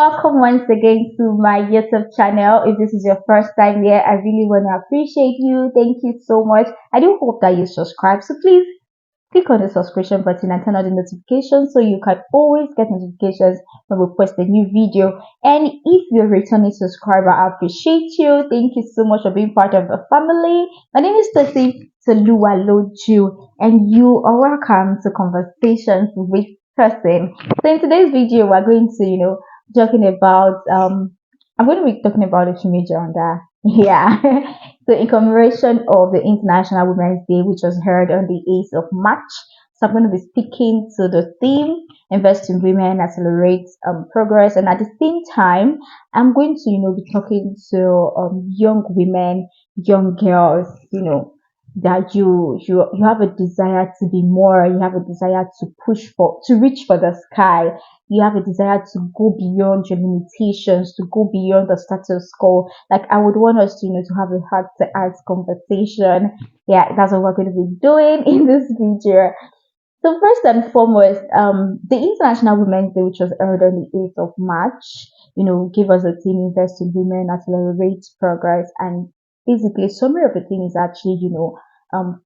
welcome once again to my YouTube channel. If this is your first time here, I really want to appreciate you. Thank you so much. I do hope that you subscribe. So please click on the subscription button and turn on the notifications so you can always get notifications when we post a new video. And if you're a returning subscriber, I appreciate you. Thank you so much for being part of the family. My name is Tosi Toluwaloju, and you are welcome to Conversations with Person. So in today's video, we're going to, talking about I'm going to be talking about the female gender. Yeah. So in commemoration of the International Women's Day, which was held on the 8th of March, so I'm going to be speaking to the theme Invest in Women, Accelerate Progress, and at the same time, I'm going to be talking to young women, young girls, that you have a desire to be more, you have a desire to push for, to reach for the sky, you have a desire to go beyond your limitations, to go beyond the status quo. Like, I would want us to, to have a heart to heart conversation. Yeah, that's what we're going to be doing in this video. So first and foremost, the International Women's Day, which was held on the 8th of March, give us a theme: Invest in Women, Accelerate Progress. And basically, summary of the theme is actually,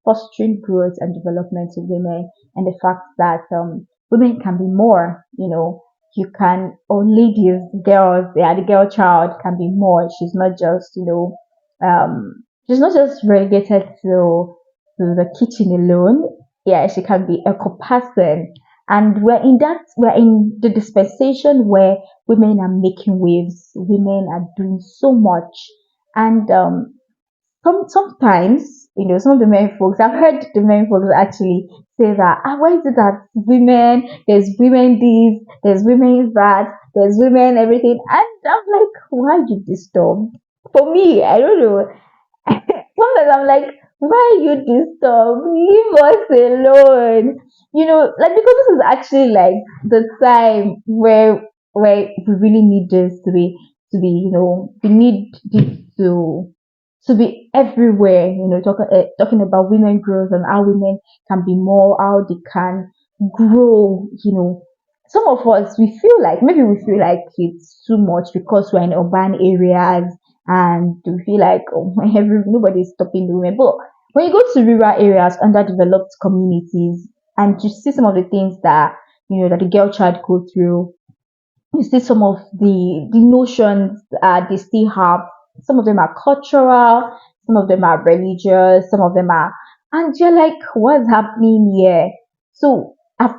fostering growth and development of women, and the fact that women can be more. You can, or ladies, girls, yeah, the girl child can be more. She's not just, she's not just relegated to the kitchen alone. Yeah, she can be a co-person. And we're in the dispensation where women are making waves, women are doing so much. And sometimes, some of the men folks, I've heard the men folks actually say that, why is it that there's women this, there's women that, there's women everything. And I'm like, why you disturb? For me, I don't know. Sometimes I'm like, why you disturb? Leave us alone. Like, because this is actually like the time where we really need this to be, we need this to be everywhere. Talking about women growth and how women can be more, how they can grow. Some of us, maybe we feel like it's too much because we're in urban areas and we feel like, oh, nobody's stopping the women. But when you go to rural areas, underdeveloped communities, and you see some of the things that that the girl child go through, you see some of the notions they still have. Some of them are cultural, some of them are religious, some of them are, and you're like, what's happening here? So I've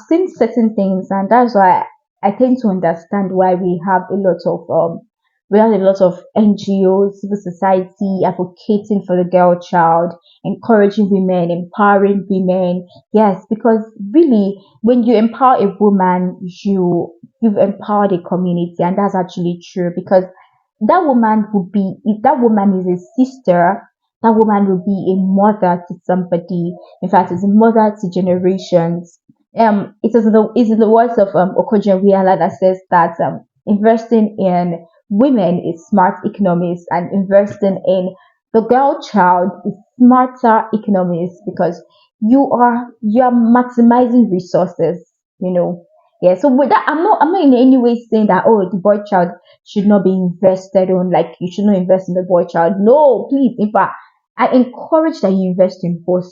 seen certain things, and that's why I tend to understand why we have a lot of NGOs, civil society advocating for the girl child, encouraging women, empowering women. Yes, because really, when you empower a woman, you've empowered a community, and that's actually true. Because that woman would be, if that woman is a sister, that woman will be a mother to somebody. In fact, it's a mother to generations. It's in the words of Okoje Wiala that says that investing in women is smart economics, and investing in the girl child is smarter economics, because you are maximizing resources. Yeah. So with that, I'm not in any way saying that, oh, the boy child should not be invested on, like you should not invest in the boy child. No, please. In fact, I encourage that you invest in both.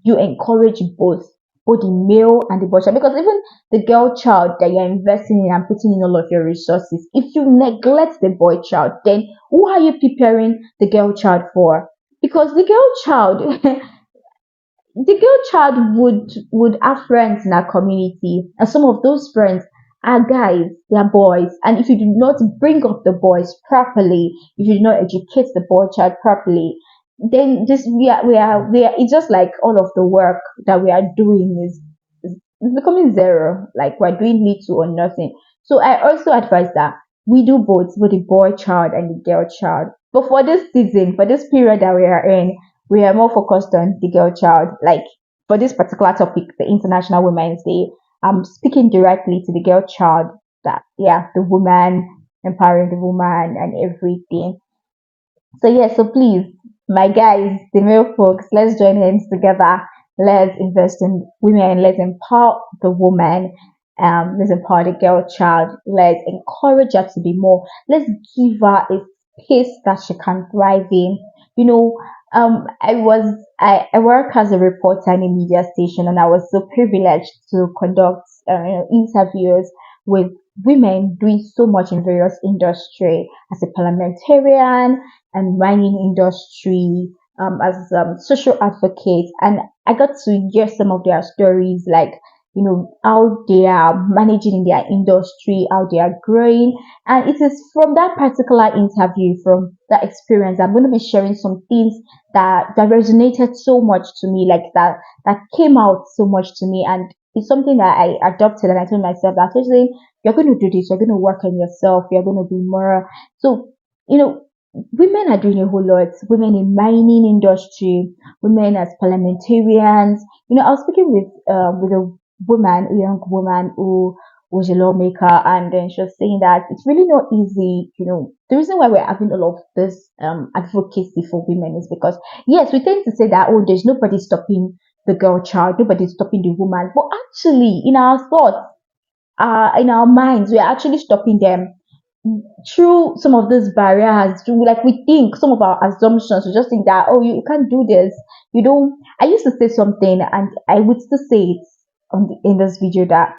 You encourage both the male and the boy child, because even the girl child that you're investing in and putting in all of your resources, if you neglect the boy child, then who are you preparing the girl child for? Because the girl child the girl child would have friends in our community, and some of those friends are guys, they are boys. And if you do not bring up the boys properly, if you do not educate the boy child properly, then this we are it's just like all of the work that we are doing is becoming zero. Like, we're doing little or nothing. So I also advise that we do both with the boy child and the girl child. But for this season, for this period that we are in, we are more focused on the girl child. Like, for this particular topic, the International Women's Day, I'm speaking directly to the girl child. That, yeah, the woman, empowering the woman and everything. So yeah, so please, my guys, the male folks, let's join hands together. Let's invest in women. Let's empower the woman. let's empower the girl child. Let's encourage her to be more. Let's give her a space that she can thrive in. You know, I work as a reporter in a media station, and I was so privileged to conduct interviews with women doing so much in various industry as a parliamentarian and mining industry, as social advocates, and I got to hear some of their stories, like how they are managing in their industry, how they are growing. And it is from that particular interview, from that experience, I'm going to be sharing some things that resonated so much to me, like that came out so much to me. And it's something that I adopted, and I told myself that actually you're going to do this, you're going to work on yourself, you're going to be more. So, you know, women are doing a whole lot. Women in mining industry, women as parliamentarians. I was speaking with a woman, a young woman who was a lawmaker, and then she was saying that it's really not easy. The reason why we're having a lot of this advocacy for women is because, yes, we tend to say that, oh, there's nobody stopping the girl child, nobody's stopping the woman, but actually, in our thoughts, in our minds, we're actually stopping them through some of these barriers. Through, like, we think some of our assumptions, we just think that, oh, you can't do this, you don't. I used to say something, and I would still say it in this video, that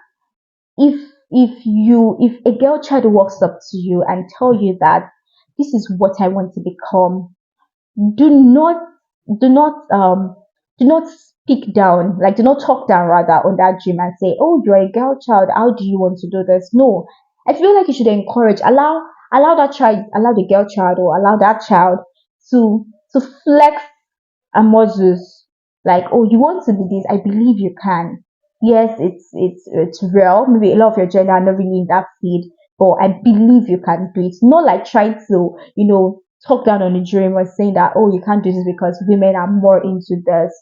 if if a girl child walks up to you and tell you that this is what I want to become, do not do not do not speak down, like do not talk down rather on that dream and say, oh, you're a girl child, how do you want to do this? No, I feel like you should encourage, allow that child, allow the girl child, or allow that child to flex and muscles. Like, oh, you want to be this, I believe you can. Yes, it's real. Maybe a lot of your gender are not really in that field, but I believe you can do it. Not like trying to, talk down on the dream or saying that, oh, you can't do this because women are more into this.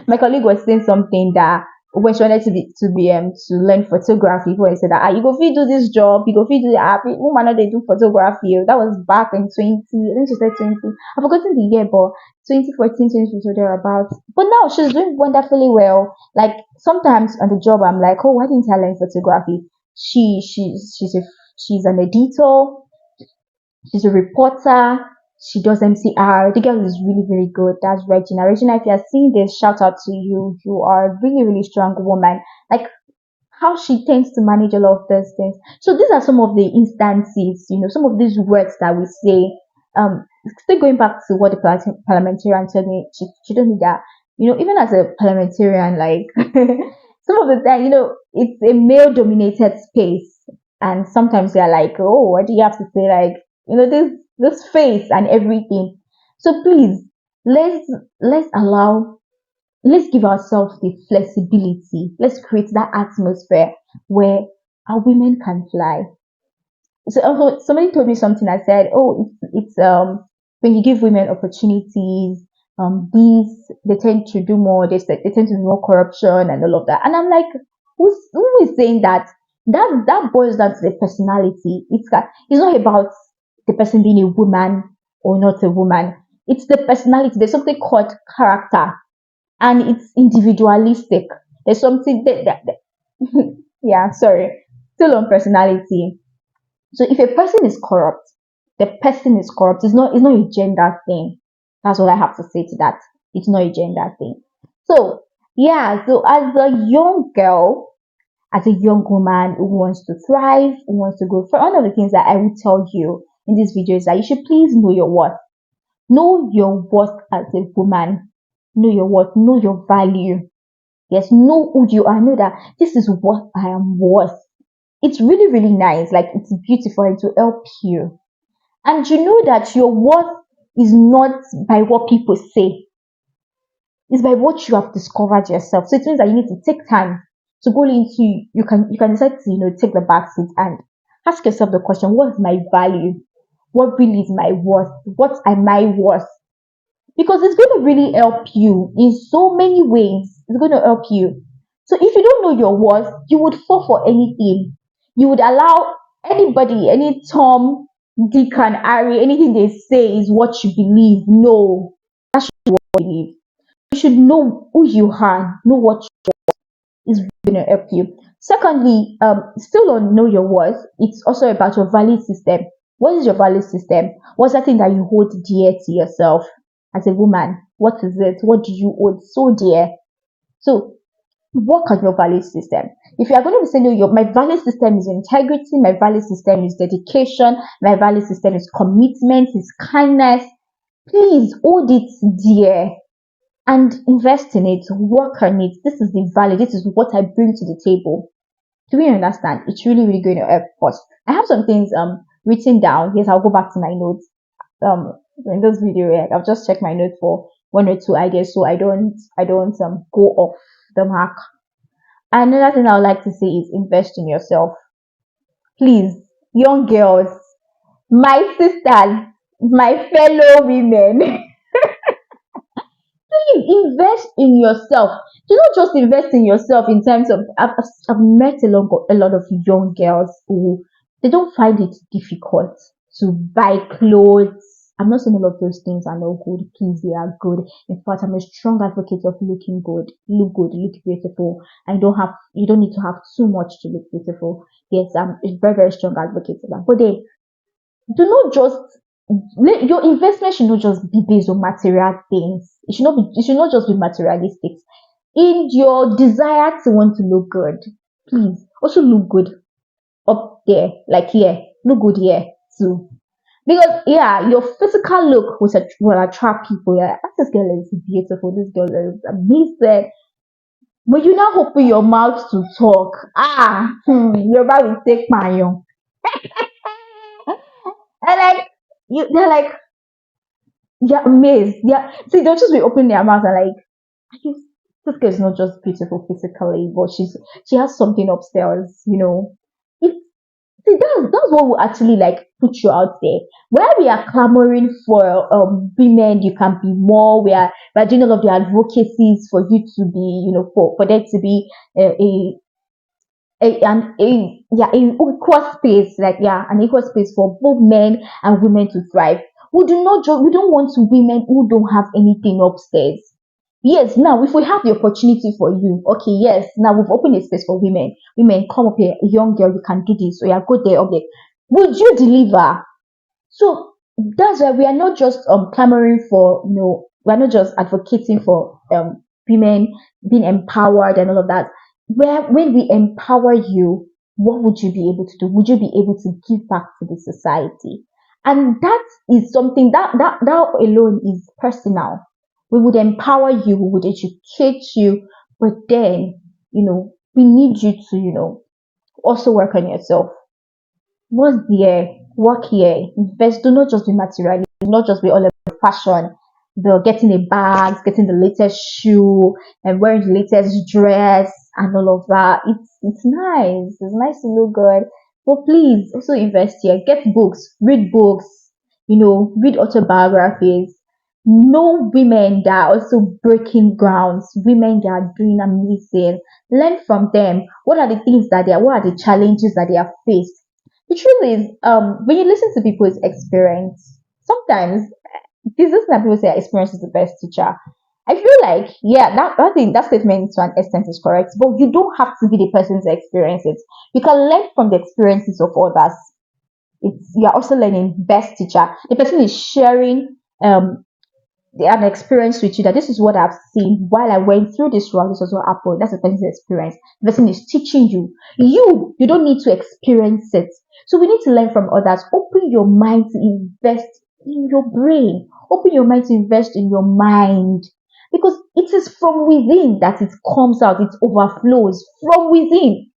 My colleague was saying something that when she wanted to learn photography, when he said that, you go fit do this job, you go fit do that, woman know they do photography. That was back in 20, I think she said 20. I've forgotten the year, but 2014, 2015, thereabouts. But now she's doing wonderfully well. Like, sometimes on the job, I'm like, oh, why didn't I learn photography? She's an editor, she's a reporter, she does MCR. The girl is really, very good. That's Regina. Regina, if you're seeing this, shout out to you. You are a really, really strong woman. Like, how she tends to manage all of these things. So these are some of the instances, some of these words that we say. Still going back to what the parliamentarian told me, she told me that, even as a parliamentarian, like, some of the time, it's a male dominated space. And sometimes they're like, oh, what do you have to say? Like, this face and everything. So please, let's let's allow let's give ourselves the flexibility. Let's create that atmosphere where our women can fly. So also, somebody told me something. I said, oh, it's when you give women opportunities, these they tend to do more. They tend to do more corruption and all of that. And I'm like, who is saying that? That boils down to the personality. It's not about the person being a woman or not a woman. It's the personality. There's something called character, and it's individualistic. There's something that yeah, sorry, still on personality. So if a person is corrupt, the person is corrupt. It's not a gender thing. That's what I have to say to that. It's not a gender thing. So yeah, so as a young girl, as a young woman who wants to thrive, who wants to go for, one of the things that I will tell you in this video is that you should please know your worth. Know your worth as a woman. Know your worth. Know your value. Yes, know who you are. Know that this is what I am worth. It's really, really nice. Like, it's beautiful and to help you. And you know that your worth is not by what people say. It's by what you have discovered yourself. So it means that you need to take time to go into, you can decide to, take the back seat and ask yourself the question, what is my value? What really is my worth? What am I worth? Because it's going to really help you in so many ways. It's going to help you. So if you don't know your worth, you would fall for anything. You would allow anybody, any Tom, Dick, and Harry, anything they say is what you believe. No, that's what you believe. You should know who you are, know what you is going to help you. Secondly, still on know your worth, it's also about your value system. What is your value system? What's that thing that you hold dear to yourself as a woman? What is it? What do you hold so dear? So work on your value system. If you are going to be saying, "No, my value system is integrity, my value system is dedication, my value system is commitment, is kindness," please hold it dear and invest in it, work on it. This is the value, this is what I bring to the table. Do we understand? It's really, really going to help us. I have some things written down. Yes, I'll go back to my notes. In this video, I've just checked my notes for one or two ideas, so I don't go off the mark. Another thing I would like to say is invest in yourself. Please, young girls, my sisters, my fellow women, please invest in yourself. Do not just invest in yourself in terms of, I've met a lot of young girls who they don't find it difficult to buy clothes. I'm not saying all of those things are not good. Please, they are good. In fact, I'm a strong advocate of looking good, look beautiful. And you don't need to have too much to look beautiful. Yes, I'm a very, very strong advocate of that. But then do not just your investment should not just be based on material things. It should not just be materialistic. In your desire to want to look good, please also look good up there, like here. Look good here too. Because yeah, your physical look will attract people. Yeah, "Ah, this girl is beautiful, this girl is amazing." When you now open your mouth to talk, your mouth will take my young. And like they're like, you're amazed. Yeah. See, they'll just be opening their mouth and like, "Are you- this girl is not just beautiful physically, but she has something upstairs, you know." It, see, that's what will actually like put you out there. Where we are clamoring for women, you can be more. We are doing all of the advocacies for you to be, for there to be an equal space, like yeah, an equal space for both men and women to thrive. We don't want women who don't have anything upstairs. Yes, now if we have the opportunity for you, okay, yes, now we've opened a space for women. Women, come up here, a young girl, you can do this. So yeah, go there, okay. Would you deliver? So that's why we are not just clamoring for, we're not just advocating for women being empowered and all of that. Where when we empower you, what would you be able to do? Would you be able to give back to the society? And that is something that alone is personal. We would empower you, we would educate you, but then, we need you to, also work on yourself. What's there? Work here. Invest. Do not just be material. Do not just be all about fashion. The getting a bag, getting the latest shoe, and wearing the latest dress, and all of that. It's nice. It's nice to look good. But please also invest here. Get books. Read books. Read autobiographies. Know women that are also breaking grounds. Women that are doing amazing. Learn from them. What are the things that they are? What are the challenges that they have faced? The truth is, when you listen to people's experience, sometimes this is that people say experience is the best teacher. I feel like, yeah, that statement to an extent is correct, but you don't have to be the person to experience it. You can learn from the experiences of others. You're also learning best teacher. The person is sharing an experience with you that this is what I've seen while I went through this round. This was what happened. That's the person's experience. The person is teaching you. You don't need to experience it. So we need to learn from others. Open your mind to invest in your brain. Open your mind to invest in your mind. Because it is from within that it comes out, it overflows from within.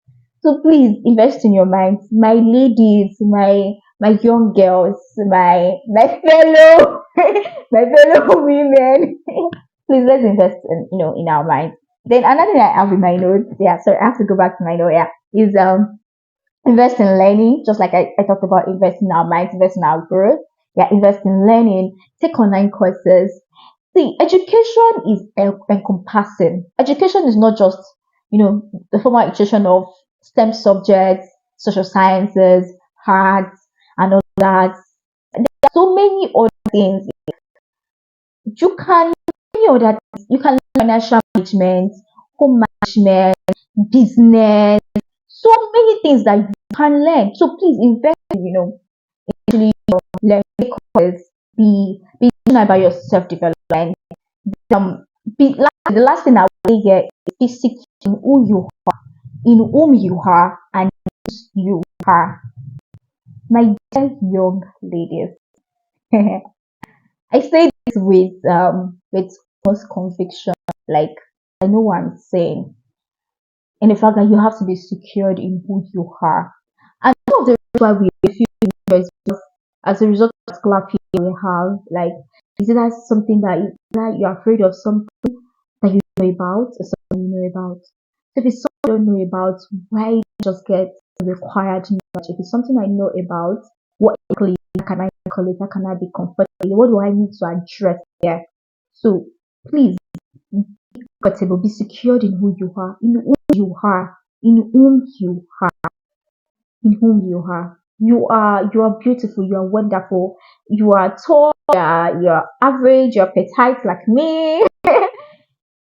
So please invest in your mind, my ladies, my young girls, my fellow my fellow women. Please let's invest in our minds. Then another thing I have in my notes, yeah, sorry, I have to go back to my note, yeah, is invest in learning, just like I talked about invest in our minds, invest in our growth. Yeah, invest in learning, take online courses. See, education is encompassing. Education is not just, the formal education of STEM subjects, social sciences, arts, and all that. There are so many other things. You can, you can learn financial management, home management, business, so many things that you can learn. So please invest, actually learn courses, be passionate about your self development. Um, the last thing I will say here is be secure in who you in whom you are and whose you are. My dear young ladies, I say this with most conviction, like I know what I'm saying, in the fact that you have to be secured in who you are. And some of the reasons why we feel insecure is because as a result of particular fear we have, like is it that something that you're afraid of, something that you know about or something you know about? So if it's something I don't know about, why just get required knowledge? If it's something I know about, what exactly can I tackle it? How can I be comfortable? What do I need to address here? So please be comfortable, be secured in who you are, in whom you are, in whom you are, in whom you are. You are beautiful, you are wonderful, you are tall, you're average, you're petite like me.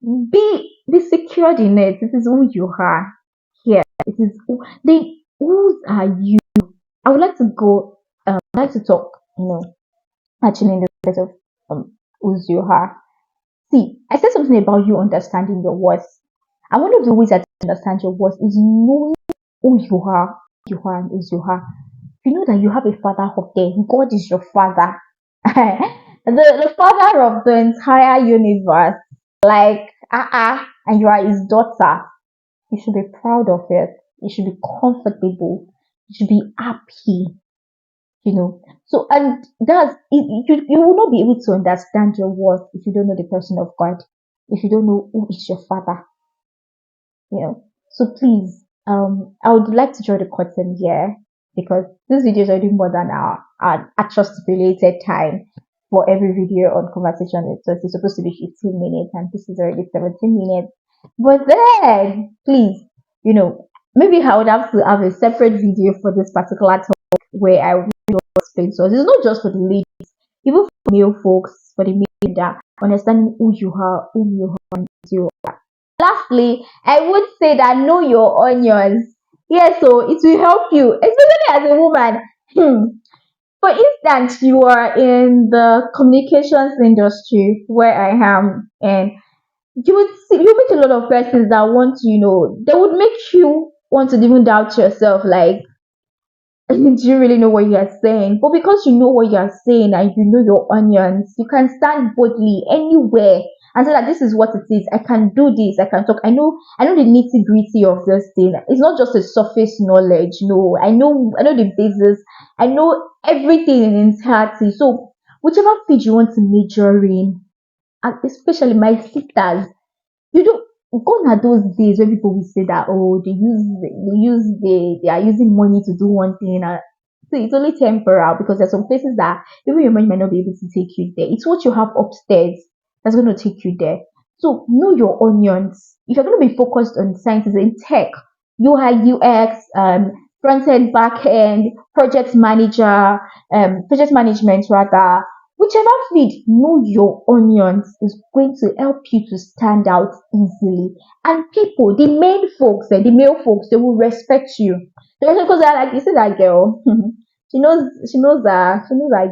Be secured in it. This is who you are. Here. It is whose are you? I would like to go I'd like to talk, actually in the space of whose you are. See, I said something about you understanding your worth. And one of the ways that you understand your worth is knowing who you are and whose you are. You know that you have a father up there. God is your father. The father of the entire universe. Like, and you are his daughter. You should be proud of it. You should be comfortable. You should be happy. So, and you will not be able to understand your worth if you don't know the person of God, if you don't know who is your father. So please, I would like to draw the curtain here because this video is already more than our actual stipulated time for every video on conversation. It's supposed to be 15 minutes and this is already 17 minutes. But then, please, maybe I would have to have a separate video for this particular topic where I will explain. So it's not just for the ladies, even for male folks, for the men that understanding who you are, whom you are, and you are. Lastly, I would say that know your onions. Yes, so it will help you, especially as a woman. For instance, you are in the communications industry where I am, and you meet a lot of persons that want to, they would make you want to even doubt yourself, like do you really know what you're saying? But because you know what you're saying and you know your onions, you can stand boldly anywhere and say that this is what it is. I can do this. I can talk. I know the nitty gritty of this thing. It's not just a surface knowledge. No, I know the basis. I know everything in entirety. So whichever field you want to major in, and especially my sisters, you don't gone are those days where people will say that, oh, they are using money to do one thing. So it's only temporal because there's some places that even your money might not be able to take you there. It's what you have upstairs that's going to take you there. So know your onions. If you're going to be focused on sciences in tech, UI, UX, front end, back end, project management rather, whichever feed know your onions is going to help you to stand out easily. And people, the main folks, the male folks, they will respect you. Because like you see that girl, she knows that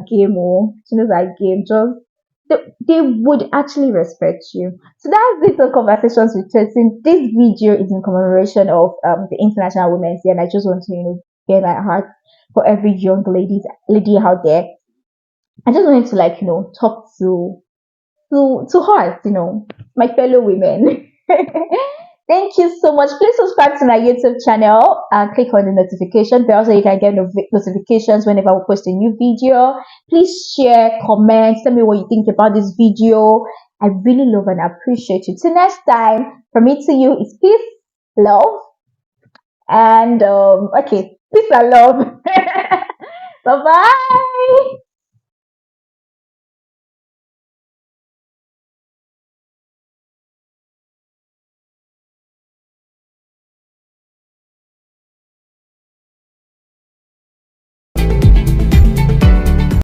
game, she knows that game. Just they would actually respect you. So that's it on conversations with Chasing. This video is in commemoration of the International Women's Day, and I just want to get my heart for every young lady out there. I just wanted to talk to us, my fellow women. Thank you so much. Please subscribe to my YouTube channel and click on the notification bell so you can get notifications whenever we post a new video. Please share, comment, tell me what you think about this video. I really love and appreciate you. Till next time, from me to you is peace, love, and okay, peace and love. Bye bye.